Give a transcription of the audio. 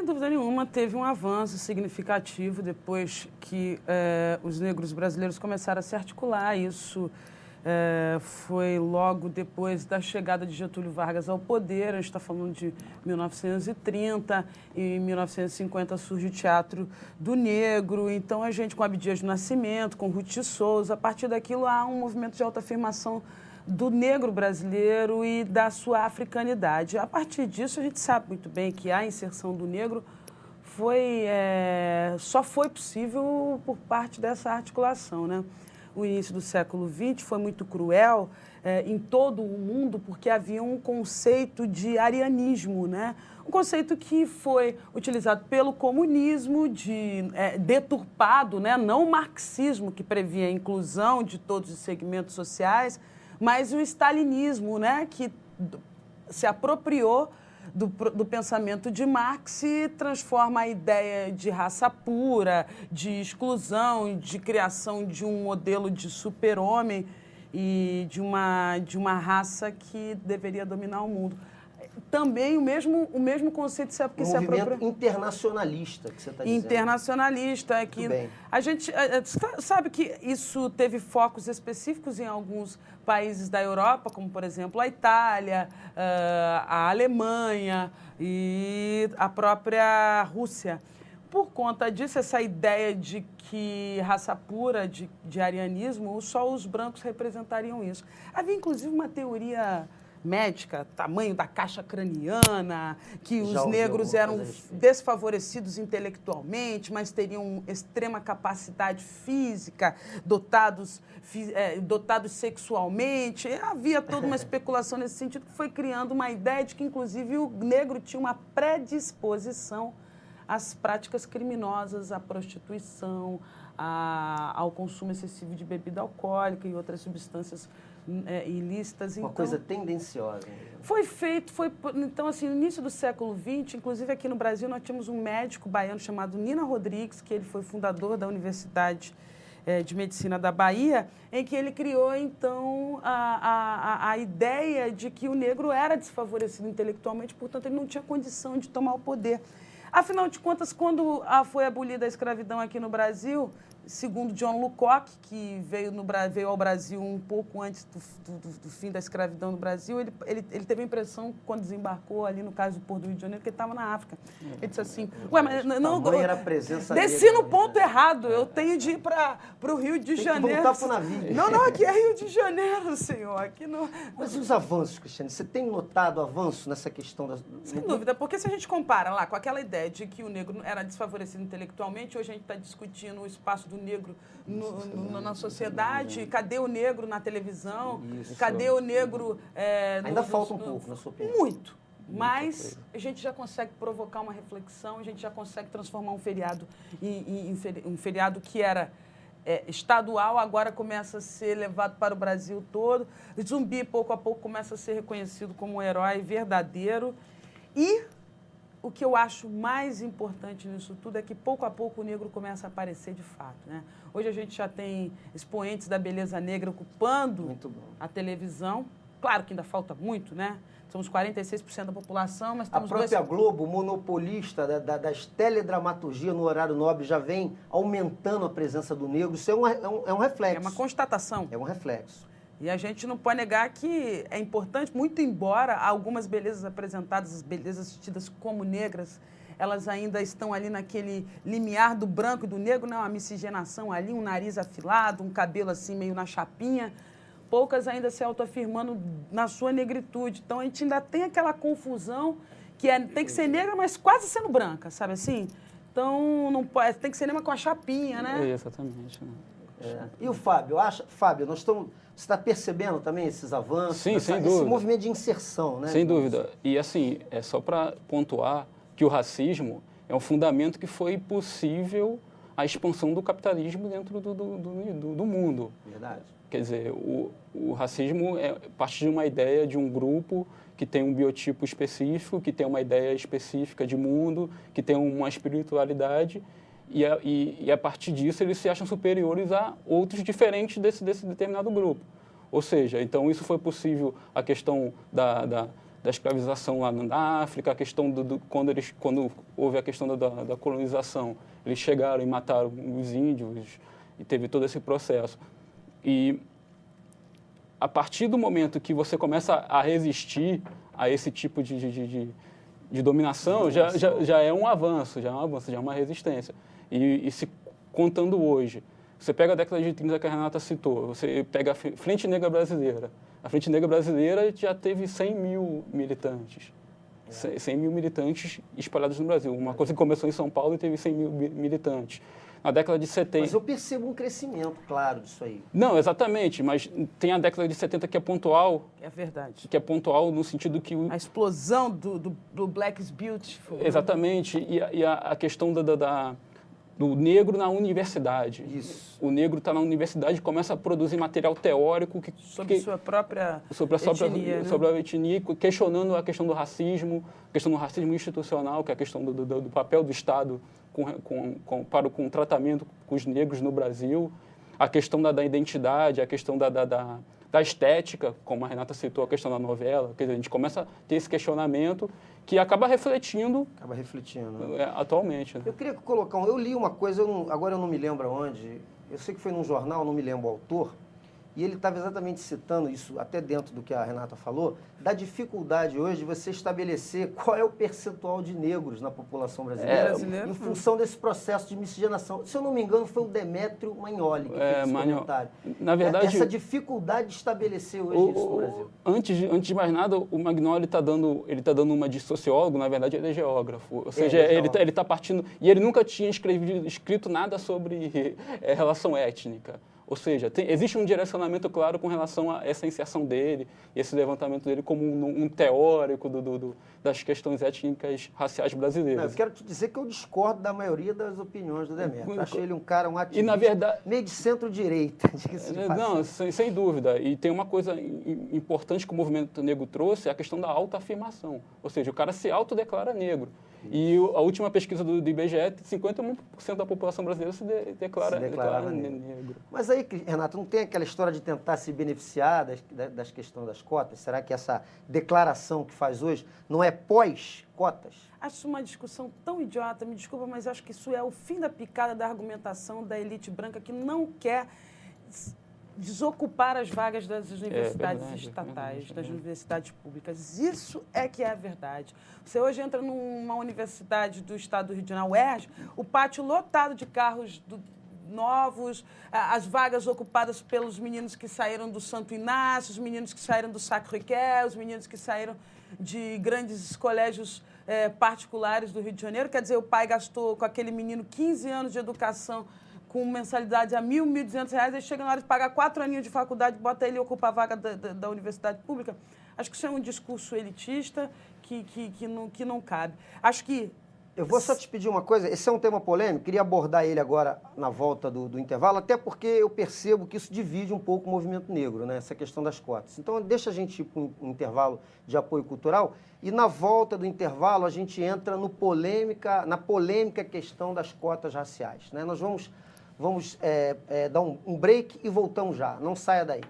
Sem dúvida nenhuma, teve um avanço significativo depois que os negros brasileiros começaram a se articular. Isso foi logo depois da chegada de Getúlio Vargas ao poder. A gente está falando de 1930, e em 1950 surge o Teatro do Negro. Então, a gente, com Abdias do Nascimento, com Ruth de Souza, a partir daquilo há um movimento de autoafirmação do negro brasileiro e da sua africanidade. A partir disso, a gente sabe muito bem que a inserção do negro só foi possível por parte dessa articulação, né? O início do século XX foi muito cruel em todo o mundo, porque havia um conceito de arianismo, né? Um conceito que foi utilizado pelo comunismo, deturpado, né? Não o marxismo, que previa a inclusão de todos os segmentos sociais, mas o stalinismo, né? Que se apropriou do pensamento de Marx e transforma a ideia de raça pura, de exclusão, de criação de um modelo de super-homem e de uma raça que deveria dominar o mundo. Também o mesmo conceito se apropriou. Movimento internacionalista que você está dizendo. Internacionalista. Que a gente sabe que isso teve focos específicos em alguns países da Europa, como, por exemplo, a Itália, a Alemanha e a própria Rússia. Por conta disso, essa ideia de que raça pura, de arianismo, só os brancos representariam isso. Havia, inclusive, uma teoria médica, tamanho da caixa craniana, que os negros eram desfavorecidos intelectualmente, mas teriam extrema capacidade física, dotados sexualmente. Havia toda uma especulação nesse sentido, que foi criando uma ideia de que, inclusive, o negro tinha uma predisposição às práticas criminosas, à prostituição, ao consumo excessivo de bebida alcoólica e outras substâncias ilícitas. Uma coisa tendenciosa. Então, assim, no início do século XX, inclusive aqui no Brasil, nós tínhamos um médico baiano chamado Nina Rodrigues, que ele foi fundador da Universidade de Medicina da Bahia, em que ele criou, então, a ideia de que o negro era desfavorecido intelectualmente, portanto, ele não tinha condição de tomar o poder. Afinal de contas, quando foi abolida a escravidão aqui no Brasil, segundo John Lucock, que veio ao Brasil um pouco antes do fim da escravidão no Brasil, ele teve a impressão, quando desembarcou ali no caso do Porto do Rio de Janeiro, que ele estava na África. Ele disse assim, mas não era a presença desci no ponto errado, eu tenho de ir para o Rio de Janeiro. Tem que voltar para o navio. Não, aqui é Rio de Janeiro, senhor. Aqui não... Mas e os avanços, Cristiane? Você tem notado avanço nessa questão? Sem dúvida, porque se a gente compara lá com aquela ideia de que o negro era desfavorecido intelectualmente, hoje a gente está discutindo o espaço do negro na sociedade. Cadê o negro na televisão? Isso. Cadê o negro... Ainda falta um pouco, na sua opinião. Muito. Mas a gente já consegue provocar uma reflexão, a gente já consegue transformar um feriado em um feriado que era estadual, agora começa a ser levado para o Brasil todo. Zumbi, pouco a pouco, começa a ser reconhecido como um herói verdadeiro. E o que eu acho mais importante nisso tudo é que, pouco a pouco, o negro começa a aparecer de fato, né? Hoje a gente já tem expoentes da beleza negra ocupando a televisão. Claro que ainda falta muito, né? Somos 46% da população, mas temos... A própria Globo, monopolista das teledramaturgias no horário nobre, já vem aumentando a presença do negro. Isso é um reflexo. É uma constatação. É um reflexo. E a gente não pode negar que é importante, muito embora algumas belezas apresentadas, as belezas tidas como negras, elas ainda estão ali naquele limiar do branco e do negro, não, uma miscigenação ali, um nariz afilado, um cabelo assim meio na chapinha, poucas ainda se autoafirmando na sua negritude. Então, a gente ainda tem aquela confusão que tem que ser negra, mas quase sendo branca, sabe assim? Então, não pode, tem que ser negra com a chapinha, né? Exatamente. Né? E o Fábio? Fábio, você está percebendo também esses avanços? Sim, sem dúvida. Esse movimento de inserção, né? Sem dúvida. E, assim, é só para pontuar que o racismo é um fundamento que foi possível a expansão do capitalismo dentro do mundo. Verdade. Quer dizer, o racismo parte de uma ideia de um grupo que tem um biotipo específico, que tem uma ideia específica de mundo, que tem uma espiritualidade, e a partir disso eles se acham superiores a outros diferentes desse determinado grupo. Ou seja, então isso foi possível a questão escravização lá na África, a questão quando houve a questão da colonização, eles chegaram e mataram os índios e teve todo esse processo. E a partir do momento que você começa a resistir a esse tipo de dominação, já é um avanço, já é uma resistência. E se contando hoje, você pega a década de 30 que a Renata citou, você pega a Frente Negra Brasileira. A Frente Negra Brasileira já teve 100 mil militantes. 100 mil militantes espalhados no Brasil. Uma coisa que começou em São Paulo e teve 100 mil militantes. Na década de 70... Mas eu percebo um crescimento, claro, disso aí. Não, exatamente, mas tem a década de 70 que é pontual. É verdade. Que é pontual no sentido que... A explosão do Black is Beautiful. Exatamente, e a questão do negro na universidade. Isso. O negro está na universidade e começa a produzir material teórico sobre sua própria etnia, sobre a etnia, questionando a questão do racismo institucional, que é a questão do papel do Estado para o tratamento com os negros no Brasil, a questão da identidade, a questão da estética, como a Renata citou, a questão da novela. Quer dizer, a gente começa a ter esse questionamento que acaba refletindo atualmente. Né? Eu queria colocar eu li uma coisa, agora eu não me lembro onde, eu sei que foi num jornal, não me lembro o autor, e ele estava exatamente citando isso, até dentro do que a Renata falou, da dificuldade hoje de você estabelecer qual é o percentual de negros na população brasileira em função desse processo de miscigenação. Se eu não me engano, foi o Demétrio Magnoli que fez esse comentário. Na verdade, essa dificuldade de estabelecer hoje isso no Brasil. Antes de mais nada, o Magnoli está dando uma de sociólogo, na verdade ele é geógrafo. Ou seja, ele está partindo... E ele nunca tinha escrito nada sobre relação étnica. Ou seja, existe um direcionamento claro com relação a essa inserção dele, esse levantamento dele como um teórico das questões étnicas raciais brasileiras. Eu quero te dizer que eu discordo da maioria das opiniões do Demétrio. Acho ele um ativista e, na verdade, meio de centro-direita. Não, sem dúvida. E tem uma coisa importante que o movimento negro trouxe, é a questão da autoafirmação. Ou seja, o cara se autodeclara negro. E a última pesquisa do IBGE, 51% da população brasileira se declara negro. Mas aí, Renato, não tem aquela história de tentar se beneficiar das questões das cotas? Será que essa declaração que faz hoje não é pós-cotas? Acho uma discussão tão idiota, me desculpa, mas acho que isso é o fim da picada da argumentação da elite branca que não quer desocupar as vagas das universidades estatais, das universidades públicas. Isso é que é a verdade. Você hoje entra numa universidade do estado do Rio de Janeiro, UERJ, o pátio lotado de carros novos, as vagas ocupadas pelos meninos que saíram do Santo Inácio, os meninos que saíram do Sacré-Cœur, os meninos que saíram de grandes colégios particulares do Rio de Janeiro. Quer dizer, o pai gastou com aquele menino 15 anos de educação com mensalidade a R$ 1.200, aí chega na hora de pagar 4 aninhos de faculdade, bota ele e ocupa a vaga da universidade pública. Acho que isso é um discurso elitista que não cabe. Acho que... Eu vou só te pedir uma coisa, esse é um tema polêmico, queria abordar ele agora na volta do intervalo, até porque eu percebo que isso divide um pouco o movimento negro, né? Essa questão das cotas. Então, deixa a gente ir para um intervalo de apoio cultural e na volta do intervalo a gente entra na polêmica questão das cotas raciais, né? Nós vamos dar um break e voltamos já. Não saia daí.